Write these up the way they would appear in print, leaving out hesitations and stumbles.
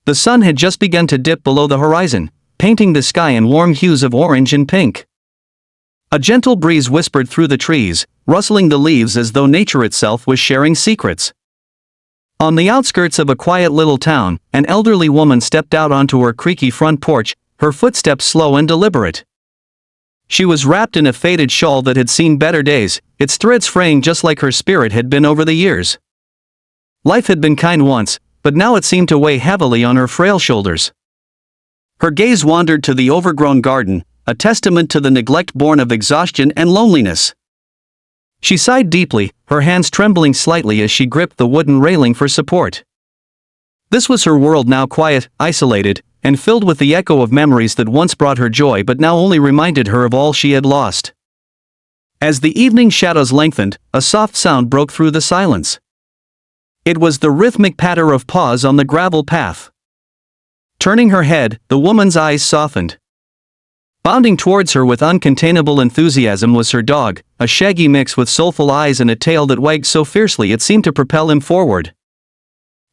The sun had just begun to dip below the horizon, painting the sky in warm hues of orange and pink. A gentle breeze whispered through the trees, rustling the leaves as though nature itself was sharing secrets. On the outskirts of a quiet little town, an elderly woman stepped out onto her creaky front porch, her footsteps slow and deliberate. She was wrapped in a faded shawl that had seen better days, its threads fraying just like her spirit had been over the years. Life had been kind once, but now it seemed to weigh heavily on her frail shoulders. Her gaze wandered to the overgrown garden, a testament to the neglect born of exhaustion and loneliness. She sighed deeply, her hands trembling slightly as she gripped the wooden railing for support. This was her world now, quiet, isolated, and filled with the echo of memories that once brought her joy but now only reminded her of all she had lost. As the evening shadows lengthened, a soft sound broke through the silence. It was the rhythmic patter of paws on the gravel path. Turning her head, the woman's eyes softened. Bounding towards her with uncontainable enthusiasm was her dog, a shaggy mix with soulful eyes and a tail that wagged so fiercely it seemed to propel him forward.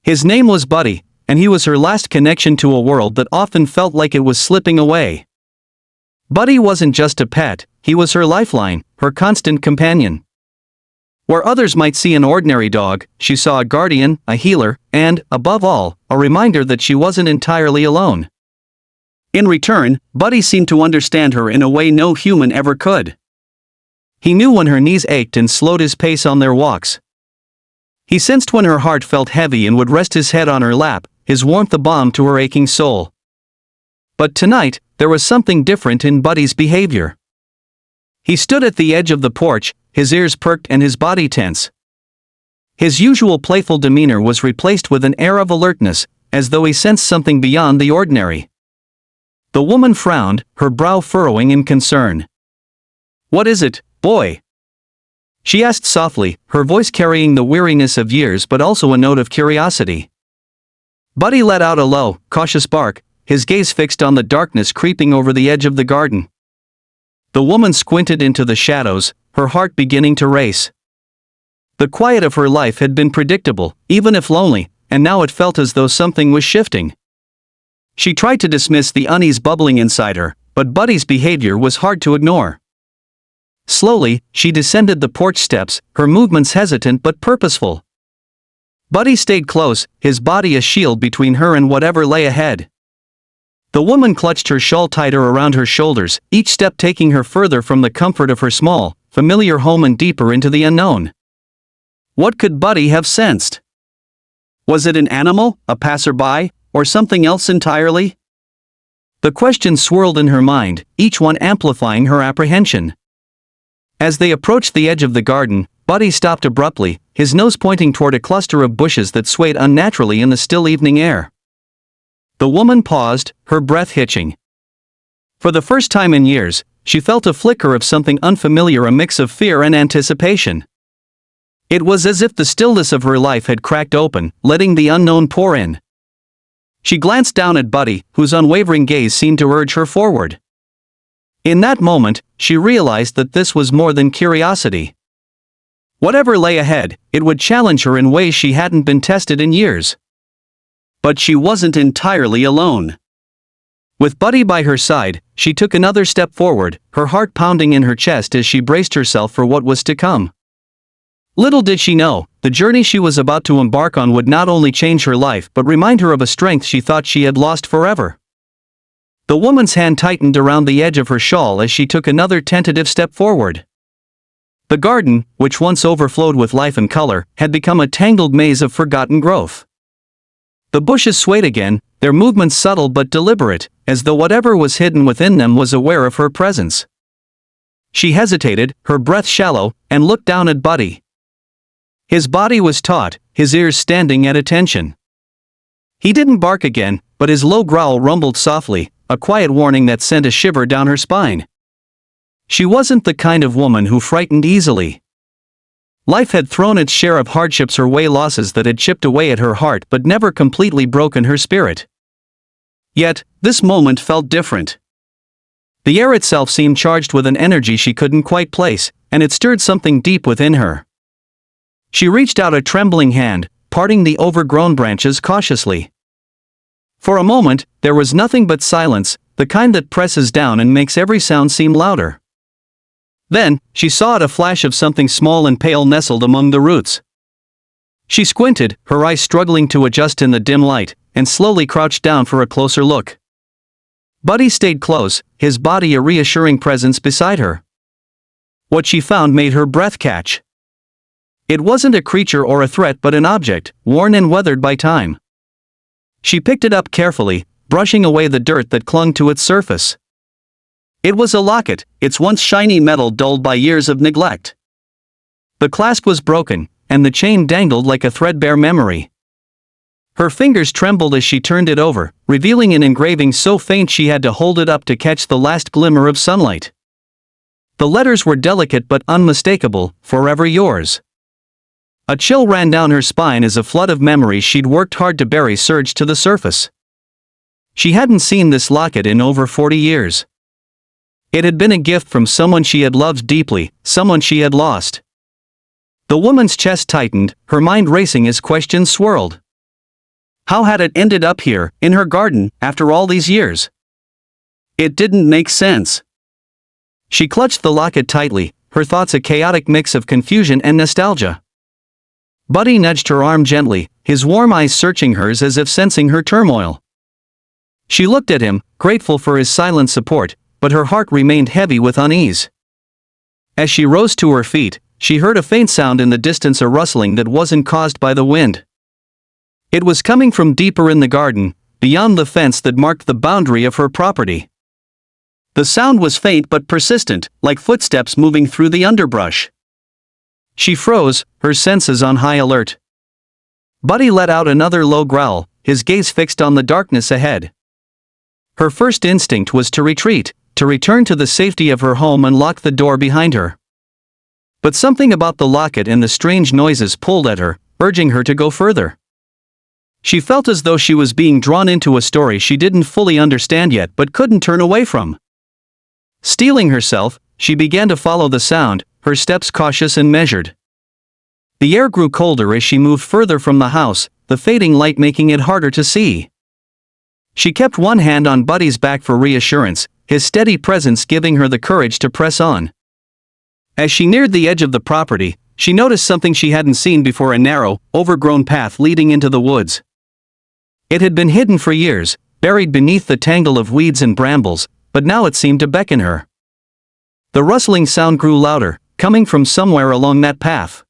His name was Buddy, and he was her last connection to a world that often felt like it was slipping away. Buddy wasn't just a pet, he was her lifeline, her constant companion. Where others might see an ordinary dog, she saw a guardian, a healer, and, above all, a reminder that she wasn't entirely alone. In return, Buddy seemed to understand her in a way no human ever could. He knew when her knees ached and slowed his pace on their walks. He sensed when her heart felt heavy and would rest his head on her lap, his warmth a balm to her aching soul. But tonight, there was something different in Buddy's behavior. He stood at the edge of the porch, his ears perked and his body tense. His usual playful demeanor was replaced with an air of alertness, as though he sensed something beyond the ordinary. The woman frowned, her brow furrowing in concern. "What is it, boy?" she asked softly, her voice carrying the weariness of years but also a note of curiosity. Buddy let out a low, cautious bark, his gaze fixed on the darkness creeping over the edge of the garden. The woman squinted into the shadows, her heart beginning to race. The quiet of her life had been predictable, even if lonely, and now it felt as though something was shifting. She tried to dismiss the unease bubbling inside her, but Buddy's behavior was hard to ignore. Slowly, she descended the porch steps, her movements hesitant but purposeful. Buddy stayed close, his body a shield between her and whatever lay ahead. The woman clutched her shawl tighter around her shoulders, each step taking her further from the comfort of her small, familiar home and deeper into the unknown. What could Buddy have sensed? Was it an animal, a passerby, or something else entirely? The questions swirled in her mind, each one amplifying her apprehension. As they approached the edge of the garden, Buddy stopped abruptly, his nose pointing toward a cluster of bushes that swayed unnaturally in the still evening air. The woman paused, her breath hitching. For the first time in years, she felt a flicker of something unfamiliar, a mix of fear and anticipation. It was as if the stillness of her life had cracked open, letting the unknown pour in. She glanced down at Buddy, whose unwavering gaze seemed to urge her forward. In that moment, she realized that this was more than curiosity. Whatever lay ahead, it would challenge her in ways she hadn't been tested in years. But she wasn't entirely alone. With Buddy by her side, she took another step forward, her heart pounding in her chest as she braced herself for what was to come. Little did she know, the journey she was about to embark on would not only change her life but remind her of a strength she thought she had lost forever. The woman's hand tightened around the edge of her shawl as she took another tentative step forward. The garden, which once overflowed with life and color, had become a tangled maze of forgotten growth. The bushes swayed again, their movements subtle but deliberate, as though whatever was hidden within them was aware of her presence. She hesitated, her breath shallow, and looked down at Buddy. His body was taut, his ears standing at attention. He didn't bark again, but his low growl rumbled softly, a quiet warning that sent a shiver down her spine. She wasn't the kind of woman who frightened easily. Life had thrown its share of hardships her way, losses that had chipped away at her heart but never completely broken her spirit. Yet, this moment felt different. The air itself seemed charged with an energy she couldn't quite place, and it stirred something deep within her. She reached out a trembling hand, parting the overgrown branches cautiously. For a moment, there was nothing but silence, the kind that presses down and makes every sound seem louder. Then, she saw a flash of something small and pale nestled among the roots. She squinted, her eyes struggling to adjust in the dim light, and slowly crouched down for a closer look. Buddy stayed close, his body a reassuring presence beside her. What she found made her breath catch. It wasn't a creature or a threat but an object, worn and weathered by time. She picked it up carefully, brushing away the dirt that clung to its surface. It was a locket, its once shiny metal dulled by years of neglect. The clasp was broken, and the chain dangled like a threadbare memory. Her fingers trembled as she turned it over, revealing an engraving so faint she had to hold it up to catch the last glimmer of sunlight. The letters were delicate but unmistakable, "Forever yours." A chill ran down her spine as a flood of memories she'd worked hard to bury surged to the surface. She hadn't seen this locket in over 40 years. It had been a gift from someone she had loved deeply, someone she had lost. The woman's chest tightened, her mind racing as questions swirled. How had it ended up here, in her garden, after all these years? It didn't make sense. She clutched the locket tightly, her thoughts a chaotic mix of confusion and nostalgia. Buddy nudged her arm gently, his warm eyes searching hers as if sensing her turmoil. She looked at him, grateful for his silent support, but her heart remained heavy with unease. As she rose to her feet, she heard a faint sound in the distance, a rustling that wasn't caused by the wind. It was coming from deeper in the garden, beyond the fence that marked the boundary of her property. The sound was faint but persistent, like footsteps moving through the underbrush. She froze, her senses on high alert. Buddy let out another low growl, his gaze fixed on the darkness ahead. Her first instinct was to retreat, to return to the safety of her home and lock the door behind her. But something about the locket and the strange noises pulled at her, urging her to go further. She felt as though she was being drawn into a story she didn't fully understand yet but couldn't turn away from. Steeling herself, she began to follow the sound, her steps cautious and measured. The air grew colder as she moved further from the house, the fading light making it harder to see. She kept one hand on Buddy's back for reassurance, his steady presence giving her the courage to press on. As she neared the edge of the property, she noticed something she hadn't seen before: a narrow, overgrown path leading into the woods. It had been hidden for years, buried beneath the tangle of weeds and brambles, but now it seemed to beckon her. The rustling sound grew louder, coming from somewhere along that path.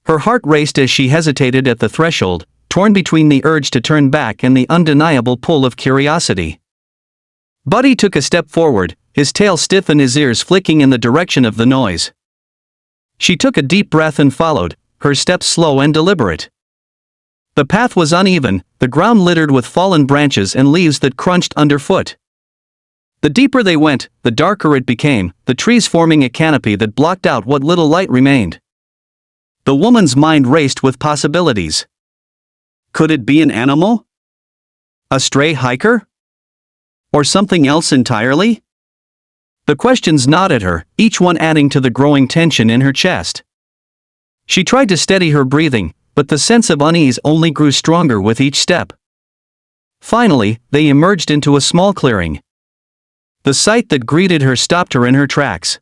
Her heart raced as she hesitated at the threshold, torn between the urge to turn back and the undeniable pull of curiosity. Buddy took a step forward, his tail stiff and his ears flicking in the direction of the noise. She took a deep breath and followed, her steps slow and deliberate. The path was uneven, the ground littered with fallen branches and leaves that crunched underfoot. The deeper they went, the darker it became, the trees forming a canopy that blocked out what little light remained. The woman's mind raced with possibilities. Could it be an animal? A stray hiker? Or something else entirely? The questions gnawed at her, each one adding to the growing tension in her chest. She tried to steady her breathing, but the sense of unease only grew stronger with each step. Finally, they emerged into a small clearing. The sight that greeted her stopped her in her tracks.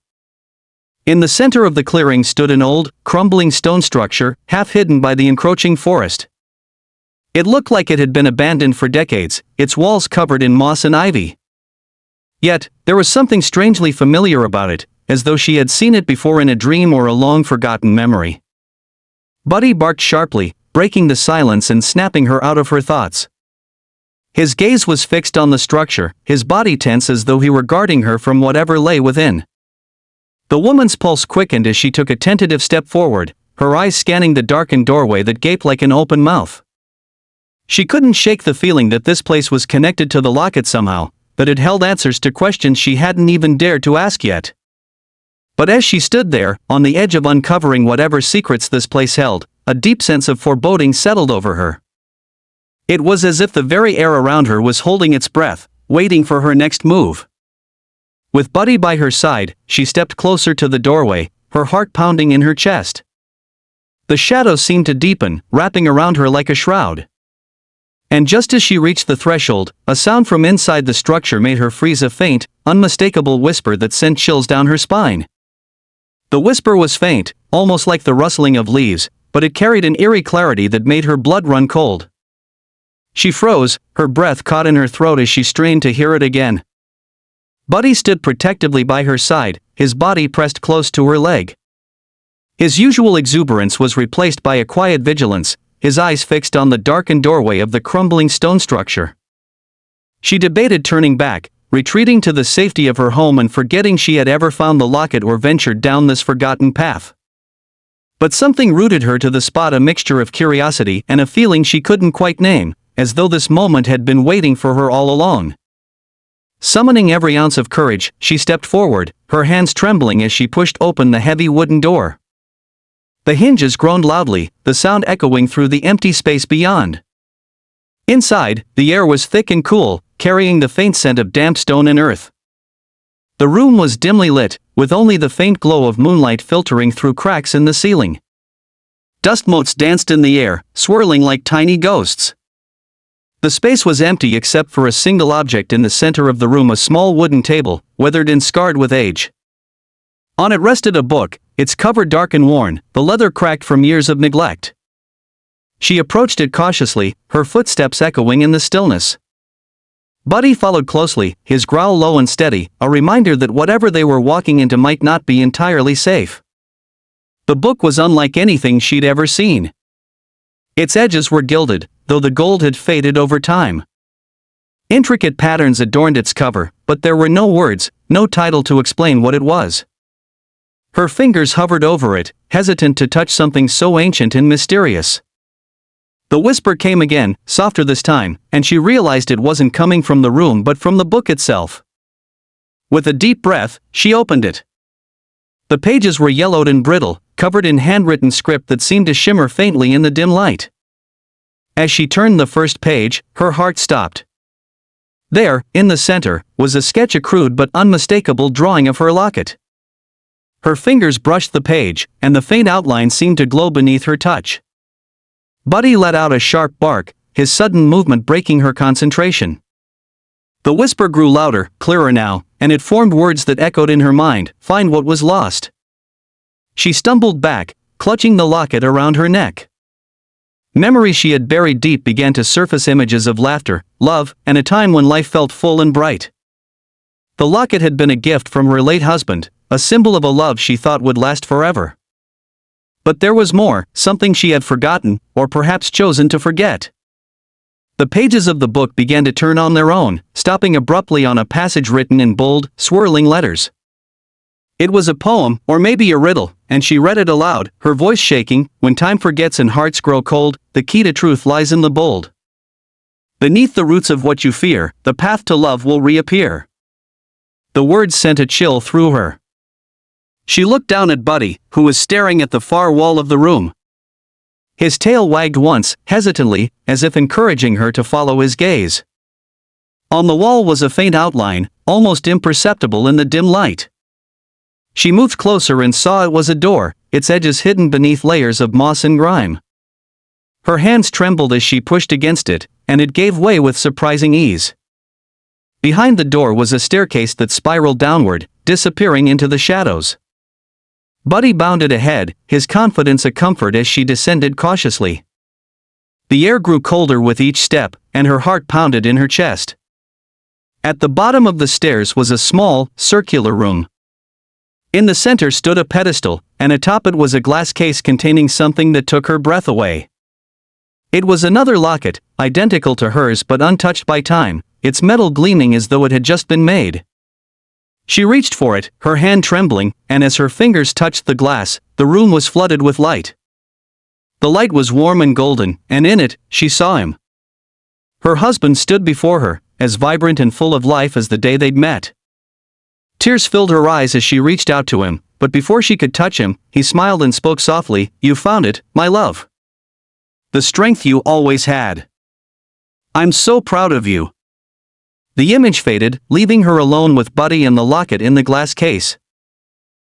In the center of the clearing stood an old, crumbling stone structure, half hidden by the encroaching forest. It looked like it had been abandoned for decades, its walls covered in moss and ivy. Yet, there was something strangely familiar about it, as though she had seen it before in a dream or a long-forgotten memory. Buddy barked sharply, breaking the silence and snapping her out of her thoughts. His gaze was fixed on the structure, his body tense as though he were guarding her from whatever lay within. The woman's pulse quickened as she took a tentative step forward, her eyes scanning the darkened doorway that gaped like an open mouth. She couldn't shake the feeling that this place was connected to the locket somehow, that it held answers to questions she hadn't even dared to ask yet. But as she stood there, on the edge of uncovering whatever secrets this place held, a deep sense of foreboding settled over her. It was as if the very air around her was holding its breath, waiting for her next move. With Buddy by her side, she stepped closer to the doorway, her heart pounding in her chest. The shadows seemed to deepen, wrapping around her like a shroud. And just as she reached the threshold, a sound from inside the structure made her freeze, a faint, unmistakable whisper that sent chills down her spine. The whisper was faint, almost like the rustling of leaves, but it carried an eerie clarity that made her blood run cold. She froze, her breath caught in her throat as she strained to hear it again. Buddy stood protectively by her side, his body pressed close to her leg. His usual exuberance was replaced by a quiet vigilance, his eyes fixed on the darkened doorway of the crumbling stone structure. She debated turning back, retreating to the safety of her home and forgetting she had ever found the locket or ventured down this forgotten path. But something rooted her to the spot, a mixture of curiosity and a feeling she couldn't quite name, as though this moment had been waiting for her all along. Summoning every ounce of courage, she stepped forward, her hands trembling as she pushed open the heavy wooden door. The hinges groaned loudly, the sound echoing through the empty space beyond. Inside, the air was thick and cool, carrying the faint scent of damp stone and earth. The room was dimly lit, with only the faint glow of moonlight filtering through cracks in the ceiling. Dust motes danced in the air, swirling like tiny ghosts. The space was empty except for a single object in the center of the room, a small wooden table, weathered and scarred with age. On it rested a book, its cover dark and worn, the leather cracked from years of neglect. She approached it cautiously, her footsteps echoing in the stillness. Buddy followed closely, his growl low and steady, a reminder that whatever they were walking into might not be entirely safe. The book was unlike anything she'd ever seen. Its edges were gilded, though the gold had faded over time. Intricate patterns adorned its cover, but there were no words, no title to explain what it was. Her fingers hovered over it, hesitant to touch something so ancient and mysterious. The whisper came again, softer this time, and she realized it wasn't coming from the room but from the book itself. With a deep breath, she opened it. The pages were yellowed and brittle, covered in handwritten script that seemed to shimmer faintly in the dim light. As she turned the first page, her heart stopped. There, in the center, was a sketch, a crude but unmistakable drawing of her locket. Her fingers brushed the page, and the faint outline seemed to glow beneath her touch. Buddy let out a sharp bark, his sudden movement breaking her concentration. The whisper grew louder, clearer now, and it formed words that echoed in her mind, "Find what was lost." She stumbled back, clutching the locket around her neck. Memories she had buried deep began to surface, images of laughter, love, and a time when life felt full and bright. The locket had been a gift from her late husband, a symbol of a love she thought would last forever. But there was more, something she had forgotten, or perhaps chosen to forget. The pages of the book began to turn on their own, stopping abruptly on a passage written in bold, swirling letters. It was a poem, or maybe a riddle, and she read it aloud, her voice shaking. "When time forgets and hearts grow cold, the key to truth lies in the bold. Beneath the roots of what you fear, the path to love will reappear." The words sent a chill through her. She looked down at Buddy, who was staring at the far wall of the room. His tail wagged once, hesitantly, as if encouraging her to follow his gaze. On the wall was a faint outline, almost imperceptible in the dim light. She moved closer and saw it was a door, its edges hidden beneath layers of moss and grime. Her hands trembled as she pushed against it, and it gave way with surprising ease. Behind the door was a staircase that spiraled downward, disappearing into the shadows. Buddy bounded ahead, his confidence a comfort as she descended cautiously. The air grew colder with each step, and her heart pounded in her chest. At the bottom of the stairs was a small, circular room. In the center stood a pedestal, and atop it was a glass case containing something that took her breath away. It was another locket, identical to hers but untouched by time, its metal gleaming as though it had just been made. She reached for it, her hand trembling, and as her fingers touched the glass, the room was flooded with light. The light was warm and golden, and in it, she saw him. Her husband stood before her, as vibrant and full of life as the day they'd met. Tears filled her eyes as she reached out to him, but before she could touch him, he smiled and spoke softly, "You found it, my love. The strength you always had. I'm so proud of you." The image faded, leaving her alone with Buddy and the locket in the glass case.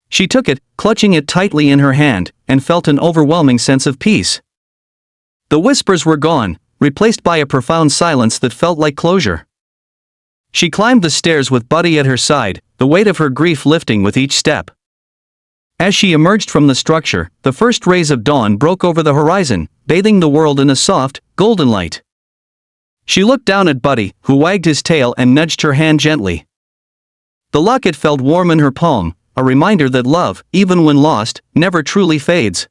She took it, clutching it tightly in her hand, and felt an overwhelming sense of peace. The whispers were gone, replaced by a profound silence that felt like closure. She climbed the stairs with Buddy at her side, the weight of her grief lifting with each step. As she emerged from the structure, the first rays of dawn broke over the horizon, bathing the world in a soft, golden light. She looked down at Buddy, who wagged his tail and nudged her hand gently. The locket felt warm in her palm, a reminder that love, even when lost, never truly fades.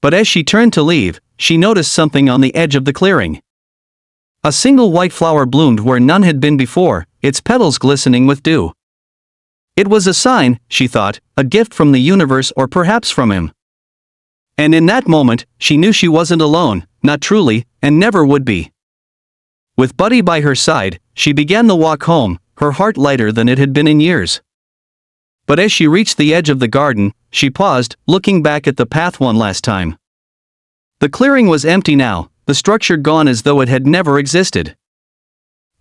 But as she turned to leave, she noticed something on the edge of the clearing. A single white flower bloomed where none had been before, its petals glistening with dew. It was a sign, she thought, a gift from the universe or perhaps from him. And in that moment, she knew she wasn't alone, not truly, and never would be. With Buddy by her side, she began the walk home, her heart lighter than it had been in years. But as she reached the edge of the garden, she paused, looking back at the path one last time. The clearing was empty now, the structure gone as though it had never existed.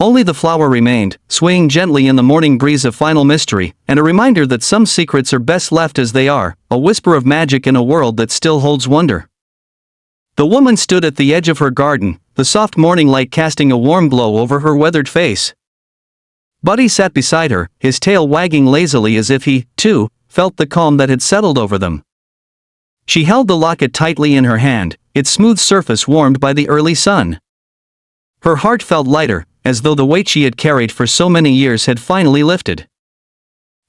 Only the flower remained, swaying gently in the morning breeze, a final mystery, and a reminder that some secrets are best left as they are, a whisper of magic in a world that still holds wonder. The woman stood at the edge of her garden, the soft morning light casting a warm glow over her weathered face. Buddy sat beside her, his tail wagging lazily as if he, too, felt the calm that had settled over them. She held the locket tightly in her hand, its smooth surface warmed by the early sun. Her heart felt lighter, as though the weight she had carried for so many years had finally lifted.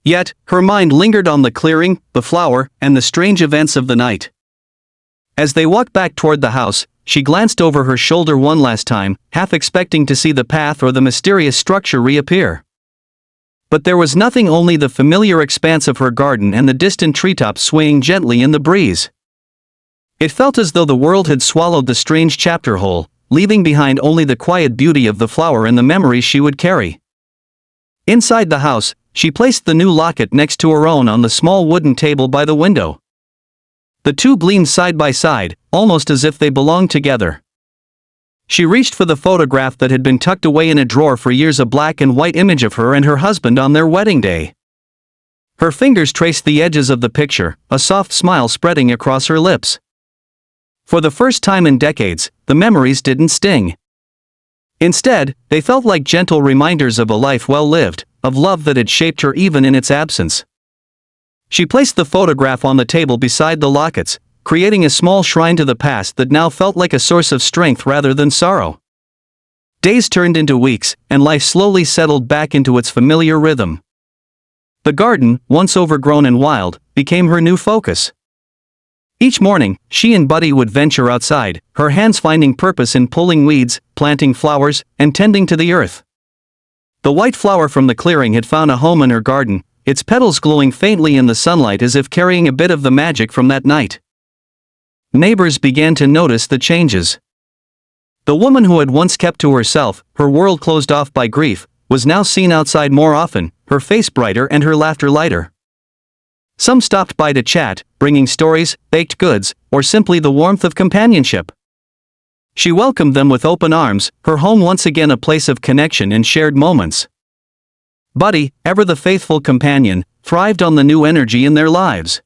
Yet, her mind lingered on the clearing, the flower, and the strange events of the night. As they walked back toward the house, she glanced over her shoulder one last time, half expecting to see the path or the mysterious structure reappear. But there was nothing, only the familiar expanse of her garden and the distant treetops swaying gently in the breeze. It felt as though the world had swallowed the strange chapter whole, leaving behind only the quiet beauty of the flower and the memories she would carry. Inside the house, she placed the new locket next to her own on the small wooden table by the window. The two gleamed side by side, almost as if they belonged together. She reached for the photograph that had been tucked away in a drawer for years, a black and white image of her and her husband on their wedding day. Her fingers traced the edges of the picture, a soft smile spreading across her lips. For the first time in decades, the memories didn't sting. Instead, they felt like gentle reminders of a life well lived, of love that had shaped her even in its absence. She placed the photograph on the table beside the lockets, creating a small shrine to the past that now felt like a source of strength rather than sorrow. Days turned into weeks, and life slowly settled back into its familiar rhythm. The garden, once overgrown and wild, became her new focus. Each morning, she and Buddy would venture outside, her hands finding purpose in pulling weeds, planting flowers, and tending to the earth. The white flower from the clearing had found a home in her garden, its petals glowing faintly in the sunlight as if carrying a bit of the magic from that night. Neighbors began to notice the changes. The woman who had once kept to herself, her world closed off by grief, was now seen outside more often, her face brighter and her laughter lighter. Some stopped by to chat, bringing stories, baked goods, or simply the warmth of companionship. She welcomed them with open arms, her home once again a place of connection and shared moments. Buddy, ever the faithful companion, thrived on the new energy in their lives.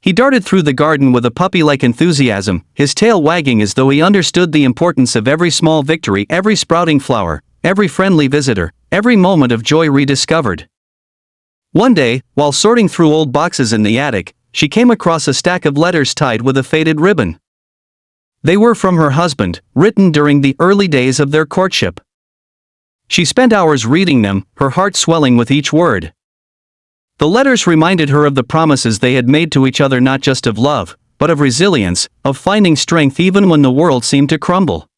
He darted through the garden with a puppy-like enthusiasm, his tail wagging as though he understood the importance of every small victory, every sprouting flower, every friendly visitor, every moment of joy rediscovered. One day, while sorting through old boxes in the attic, she came across a stack of letters tied with a faded ribbon. They were from her husband, written during the early days of their courtship. She spent hours reading them, her heart swelling with each word. The letters reminded her of the promises they had made to each other, not just of love, but of resilience, of finding strength even when the world seemed to crumble.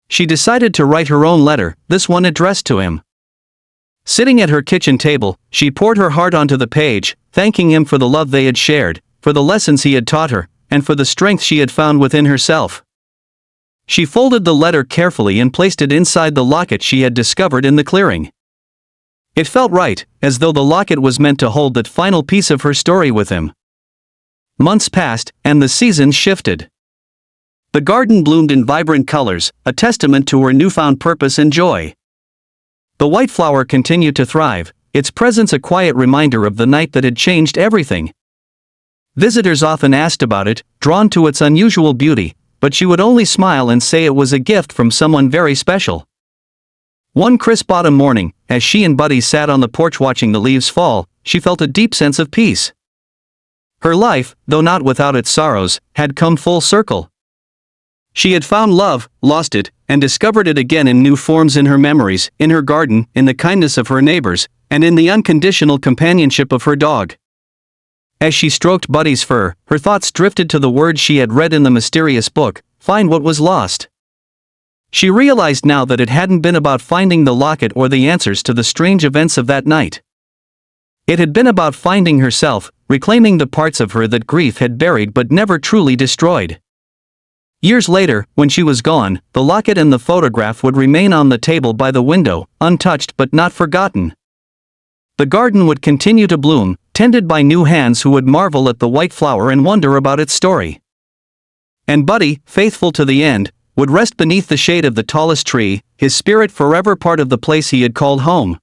She decided to write her own letter, this one addressed to him. Sitting at her kitchen table, she poured her heart onto the page, thanking him for the love they had shared, for the lessons he had taught her, and for the strength she had found within herself. She folded the letter carefully and placed it inside the locket she had discovered in the clearing. It felt right, as though the locket was meant to hold that final piece of her story with him. Months passed, and the seasons shifted. The garden bloomed in vibrant colors, a testament to her newfound purpose and joy. The white flower continued to thrive, its presence a quiet reminder of the night that had changed everything. Visitors often asked about it, drawn to its unusual beauty, but she would only smile and say it was a gift from someone very special. One crisp autumn morning, as she and Buddy sat on the porch watching the leaves fall, she felt a deep sense of peace. Her life, though not without its sorrows, had come full circle. She had found love, lost it, and discovered it again in new forms in her memories, in her garden, in the kindness of her neighbors, and in the unconditional companionship of her dog. As she stroked Buddy's fur, her thoughts drifted to the words she had read in the mysterious book, "Find what was lost." She realized now that it hadn't been about finding the locket or the answers to the strange events of that night. It had been about finding herself, reclaiming the parts of her that grief had buried but never truly destroyed. Years later, when she was gone, the locket and the photograph would remain on the table by the window, untouched but not forgotten. The garden would continue to bloom, tended by new hands who would marvel at the white flower and wonder about its story. And Buddy, faithful to the end, would rest beneath the shade of the tallest tree, his spirit forever part of the place he had called home.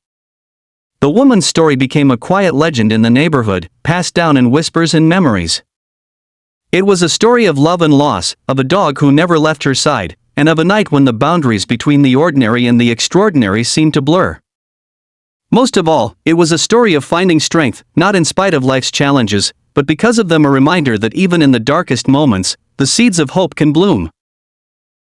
The woman's story became a quiet legend in the neighborhood, passed down in whispers and memories. It was a story of love and loss, of a dog who never left her side, and of a night when the boundaries between the ordinary and the extraordinary seemed to blur. Most of all, it was a story of finding strength, not in spite of life's challenges, but because of them, a reminder that even in the darkest moments, the seeds of hope can bloom.